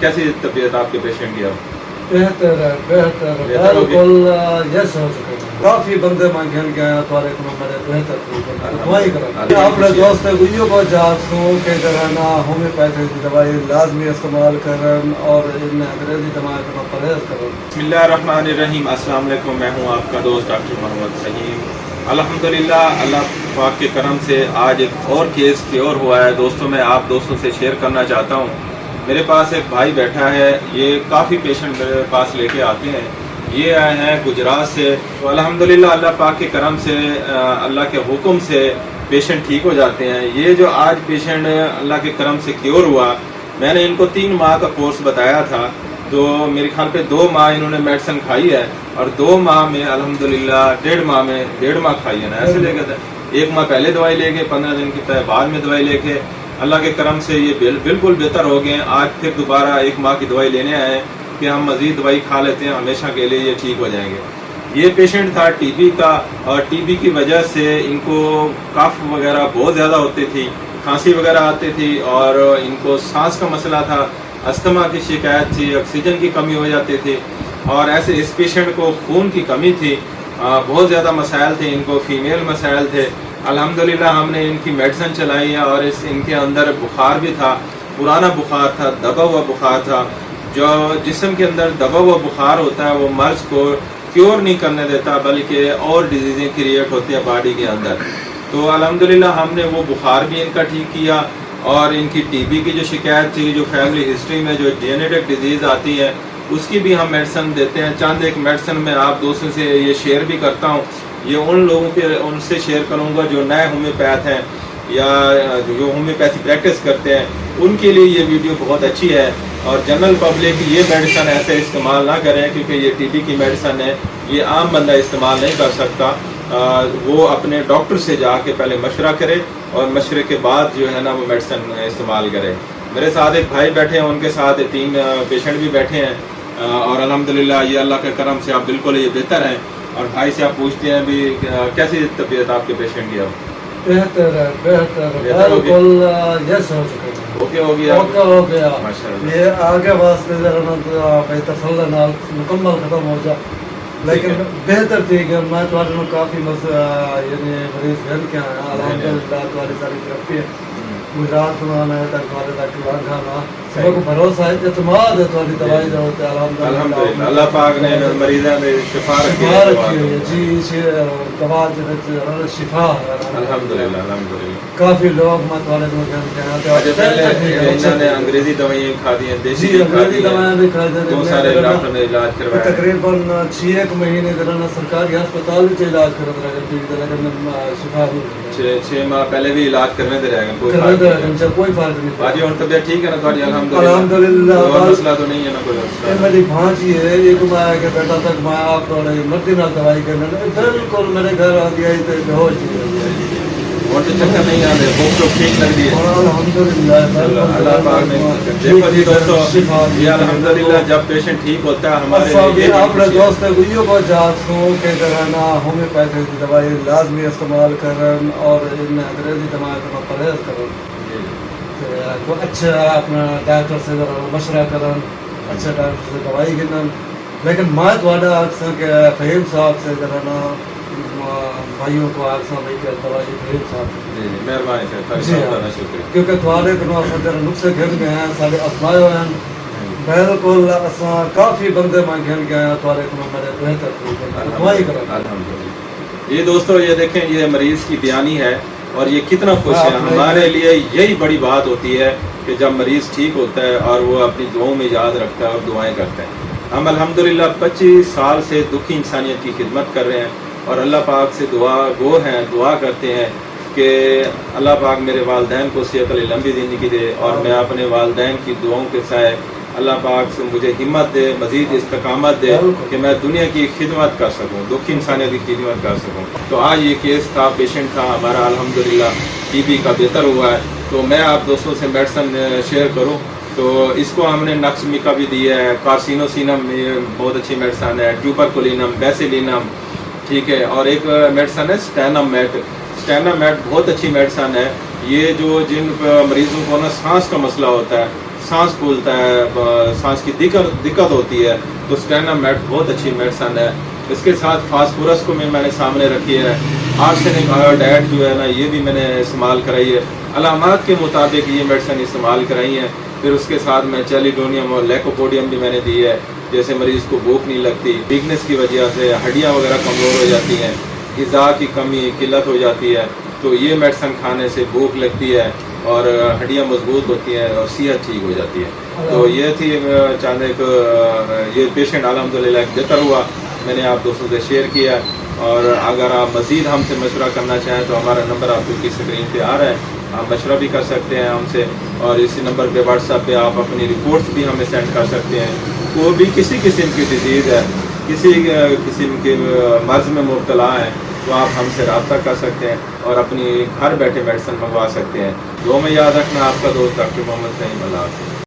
कैसी तबीयत आपके पेशेंट की अब? बेहतर है बिल्कुल यस हो चुके हैं काफी बंदे मांगे गए थोड़े को मेरे बेहतर दवाई करा अपने दोस्त गुइयो को जासू के कराना होम्योपैथी की दवाई लाजमी इस्तेमाल करन और इन अंग्रेजी दवाई का परहेज करन। बिस्मिल्लाहिर्रहमानिर्रहीम। अस्सलाम वालेकुम। मैं हूं आपका दोस्त डॉक्टर मोहम्मद फहीम। अल्हम्दुलिल्लाह अल्लाह पाक के करम से आज एक और केस क्योर हुआ है दोस्तों। मैं आप दोस्तों से शेयर करना चाहता हूं। मेरे पास एक भाई बैठा है, ये काफ़ी पेशेंट मेरे पास लेके आते हैं। ये आए हैं गुजरात से। तो अल्हम्दुलिल्लाह अल्लाह पाक के करम से अल्लाह के हुक्म से पेशेंट ठीक हो जाते हैं। ये जो आज पेशेंट अल्लाह के करम से क्योर हुआ, मैंने इनको 3 माह का कोर्स बताया था। तो मेरे ख्याल पे 2 माह इन्होंने मेडिसिन खाई है और 2 माह में अल्हम्दुलिल्लाह 1.5 माह खाई है ना, ऐसे लेके था। 1 माह पहले दवाई लेके 15 दिन के बाद में दवाई लेके अल्लाह के करम से ये बिल्कुल बेहतर हो गए। आज फिर दोबारा 1 माह की दवाई लेने आए कि हम मज़ीद दवाई खा लेते हैं, हमेशा के लिए ये ठीक हो जाएंगे। ये पेशेंट था टीबी का और टीबी की वजह से इनको कफ वगैरह बहुत ज़्यादा होती थी, खांसी वगैरह आती थी और इनको सांस का मसला था, अस्थमा की शिकायत थी, ऑक्सीजन की कमी हो जाती थी और ऐसे इस पेशेंट को खून की कमी थी, बहुत ज़्यादा मसाइल थे इनको, फीमेल मसाइल थे। अल्हम्दुलिल्लाह हमने इनकी मेडिसिन चलाई है और इनके अंदर बुखार भी था, पुराना बुखार था, दबा हुआ बुखार था। जो जिस्म के अंदर दबा हुआ बुखार होता है वो मर्ज को क्योर नहीं करने देता बल्कि और डिजीज़ें क्रिएट होती हैं बॉडी के अंदर। तो अल्हम्दुलिल्लाह हमने वो बुखार भी इनका ठीक किया और इनकी टीबी की जो शिकायत थी, जो फैमिली हिस्ट्री में जो जेनेटिक डिजीज़ आती है उसकी भी हम मेडिसिन देते हैं। चंद एक मेडिसिन मैं आप दोस्तों से ये शेयर भी करता हूँ। ये उन लोगों के उनसे शेयर करूँगा जो नए होम्योपैथ हैं या जो होम्योपैथी प्रैक्टिस करते हैं, उनके लिए ये वीडियो बहुत अच्छी है। और जनरल पब्लिक ये मेडिसिन ऐसे इस्तेमाल ना करें क्योंकि ये टीबी की मेडिसिन है, ये आम बंदा इस्तेमाल नहीं कर सकता। वो अपने डॉक्टर से जाके पहले मशवरा करे और मशवरे के बाद जो है ना वो मेडिसिन इस्तेमाल करे। मेरे साथ एक भाई बैठे हैं, उनके साथ 3 पेशेंट भी बैठे हैं और अल्हम्दुलिल्लाह ये अल्लाह के करम से आप बिल्कुल ये बेहतर हैं। और भाई से आप पूछते हैं भी कैसी तबीयत आपके पेशेंट की अब? बेहतर है बिल्कुल यस हो चुके हैं ओके हो गया माशाल्लाह। ये आगे वास्ते तसल्ली मुकम्मल खत्म हो जाए लेकिन बेहतर थी कि मैं तो काफ़ी यानी मरीज घर के आया अल्हम्दुलिल्लाह तुम्हारी सारी तरक्की है। गुजरात में आना है तक खाना सबको भरोसा है, एतमाद है तुम्हारी दवाई जो होती है अल्हम्दुलिल्लाह। अल्लाह पाक ने मरीज़ों में शिफा रखी है जी, दवा शिफा अल्हम्दुलिल्लाह अल्हम्दुलिल्लाह। काफ़ी लोग मैं तुम्हारे इन्होंने अंग्रेजी दवाइयाँ खा दी हैं, देसी दवाइयाँ भी खा दी, बहुत सारे डॉक्टर ने इलाज करवाया। तकरीबन 6 महीने सरकारी अस्पताल में इलाज कर शिफा 6 माह पहले भी इलाज करने दे रहे कोई फर्क नहीं। बाजी और तबीयत ठीक है ना तुम्हारी? अल्हम्दुलिल्लाह मसला तो नहीं है ना कोई? मेरी भांजी है, एक मैं के बेटा तक मैं आप मर्दी ना दवाई करने बिल्कुल मेरे घर आ गया तो बेहोश और तो चक्कर नहीं आ रहे, भूख तो ठीक लग रही है अल्हम्दुलिल्लाह। अल्लाह पाक ने देखो जी दोस्तों, ये अल्हम्दुलिल्लाह जब पेशेंट ठीक होता है हमारे लिए अपने दोस्त गुइयो को जासू के कराना होम्योपैथी की दवाई लाजमी इस्तेमाल करन और इन अंग्रेजी दवाई का परहेज करन। तो अच्छा अपना डॉक्टर से मशवरा करन, अच्छा डॉक्टर से दवाई गिनन। लेकिन मैं थोड़ा अक्सर के फहीम साहब से कराना भाइयों को आखसा भाई के दवाई फहीम साहब मेहरबानी शुक्रिया क्योंकि थोड़े को नुस्खे घिर गए हैं सारे अपनाए हुए हैं। बिल्कुल असा काफ़ी बंदे मैं घिर गए हैं थोड़े को मेरे बेहतर दवाई करा। ये दोस्तों ये देखें, ये मरीज की बयानी है और ये कितना खुश है। हमारे लिए यही बड़ी बात होती है कि जब मरीज़ ठीक होता है और वो अपनी दुआओं में याद रखता है और दुआएं करता है। हम अल्हम्दुलिल्लाह 25 साल से दुखी इंसानियत की खिदमत कर रहे हैं और अल्लाह पाक से दुआ करते हैं कि अल्लाह पाक मेरे वालदैन को सेहत लंबी ज़िंदगी दे और मैं अपने वालदैन की दुआओं के साए अल्लाह पाक से मुझे हिम्मत दे, मज़ीद इस्तकामत दे कि मैं दुनिया की खिदमत कर सकूं, दुखी इंसानियत की खिदमत कर सकूं। तो आज ये केस था, पेशेंट था हमारा अल्हम्दुलिल्लाह टीबी का बेहतर हुआ है। तो मैं आप दोस्तों से मेडिसिन शेयर करूं तो इसको हमने नक्समिका भी दिया है, कार्सिनोसिनम बहुत अच्छी मेडिसिन है, ट्यूबरकुलिनम, बेसिलिनम, ठीक है। और एक मेडिसिन है स्टेनामेट बहुत अच्छी मेडिसिन है। ये जो जिन मरीज़ों को ना सांस का मसला होता है, सांस फूलता है, सांस की दिक्कत होती है, तो स्टेनामेट बहुत अच्छी मेडिसन है। इसके साथ फास्फोरस को मैंने सामने रखी है, आर्सेनिक आयोडाइड जो है ना ये भी मैंने इस्तेमाल कराई है, अलामात के मुताबिक ये मेडिसिन इस्तेमाल कराई है। फिर उसके साथ में चैलिडोनियम और लैकोपोडियम भी मैंने दी है, जैसे मरीज़ को भूख नहीं लगती, वीकनेस की वजह से हड्डियाँ वगैरह कमज़ोर हो जाती हैं, ग़िज़ा की कमी किल्लत हो जाती है, तो ये मेडिसिन खाने से भूख लगती है और हड्डियाँ मजबूत होती हैं और सेहत ठीक हो जाती है। तो ये थी चांद एक ये पेशेंट अल्हम्दुलिल्लाह बेहतर हुआ, मैंने आप दोस्तों से शेयर किया। और अगर आप मज़ीद हमसे मशवरा करना चाहें तो हमारा नंबर आपकी स्क्रीन पे आ रहा है, आप मशवरा भी कर सकते हैं हमसे, और इसी नंबर पे व्हाट्सएप पे आप अपनी रिपोर्ट्स भी हमें सेंड कर सकते हैं। कोई भी किसी किस्म की डिजीज़ है, किसी किस्म के मर्ज़ में मुब्तला हैं, तो आप हमसे रब्ता कर सकते हैं और अपनी घर बैठे मेडिसिन मंगवा सकते हैं। दुआ में याद रखना, आपका दोस्त डॉक्टर मोहम्मद सईम। अल्लाह हाफ़िज़।